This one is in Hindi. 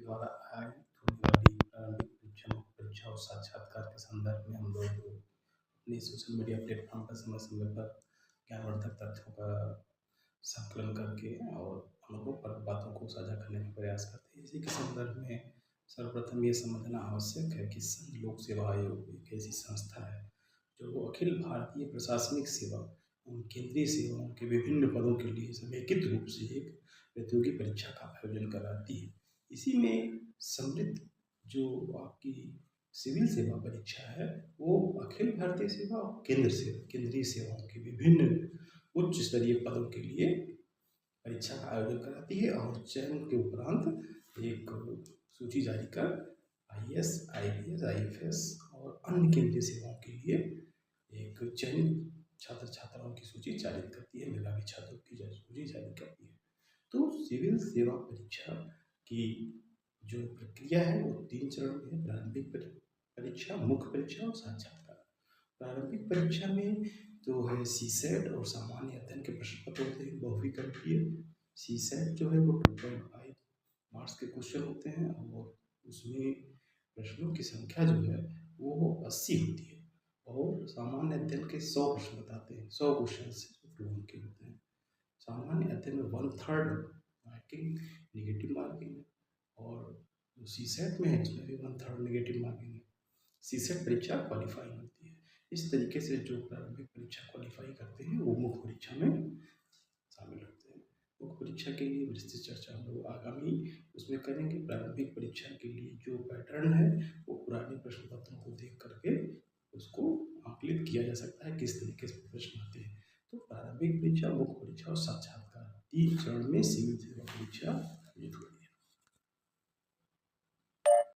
द्वारा आयोजित होने वाली प्रारंभिक परीक्षा और साक्षात्कार के संदर्भ में हम लोग अपने सोशल मीडिया प्लेटफॉर्म पर समय समय पर ज्ञानवर्धक तथ्यों का संकलन करके और अनुभव पर बातों को साझा करने का प्रयास करते हैं। इसी के संदर्भ में सर्वप्रथम ये समझना आवश्यक है कि संघ लोक सेवा आयोग एक ऐसी संस्था है जो अखिल भारतीय प्रशासनिक सेवा एवं केंद्रीय सेवाओं के विभिन्न पदों के लिए समेकित रूप से एक प्रतियोगी परीक्षा का आयोजन कराती है। इसी में सम्मिलित जो आपकी सिविल सेवा परीक्षा है वो अखिल भारतीय सेवा और केंद्रीय सेवाओं के विभिन्न उच्च स्तरीय पदों के लिए परीक्षा का आयोजन कराती है और चयन के उपरांत एक सूची जारी कर आईएएस, आईपीएस, आईएफएस और अन्य केंद्रीय सेवाओं के लिए एक चयनित छात्र छात्राओं की सूची जारी करती है, मेधावी छात्रों की सूची जारी करती है। तो सिविल सेवा परीक्षा की जो प्रक्रिया है वो 3 चरण में है। प्रारंभिक परीक्षा, मुख्य परीक्षा और साक्षात्कार। प्रारंभिक परीक्षा में तो है सीसेट और सामान्य अध्ययन के प्रश्न पत्र होते हैं बहुविकल्पीय। सीसेट जो है वो 2.5 मार्क्स के क्वेश्चन होते हैं और उसमें प्रश्नों की संख्या जो है वो 80 होती है और सामान्य अध्ययन के 100 प्रश्न बताते हैं। 100 क्वेश्चन से 2 अंक के होते हैं। सामान्य अध्ययन में 1/3 मार्किंग नेगेटिव मार्किंग है और जो सीसेट में है उसमें भी 1/3 नेगेटिव मार्किंग है। सीसेट परीक्षा क्वालिफाइंग होती है। इस तरीके से जो प्रारंभिक परीक्षा क्वालिफाई करते हैं वो मुख्य परीक्षा में शामिल होते हैं। मुख्य परीक्षा के लिए विस्तृत चर्चा हम लोग आगामी उसमें करेंगे। प्रारंभिक परीक्षा के लिए जो पैटर्न है वो पुराने प्रश्न पत्रों को देख करके उसको आकलित किया जा सकता है किस तरीके से प्रश्न आते हैं। तो प्रारंभिक परीक्षा, मुख्य परीक्षा और साक्षात्कार 3 चरण में सिविल सेवा परीक्षा आयोजित होती है।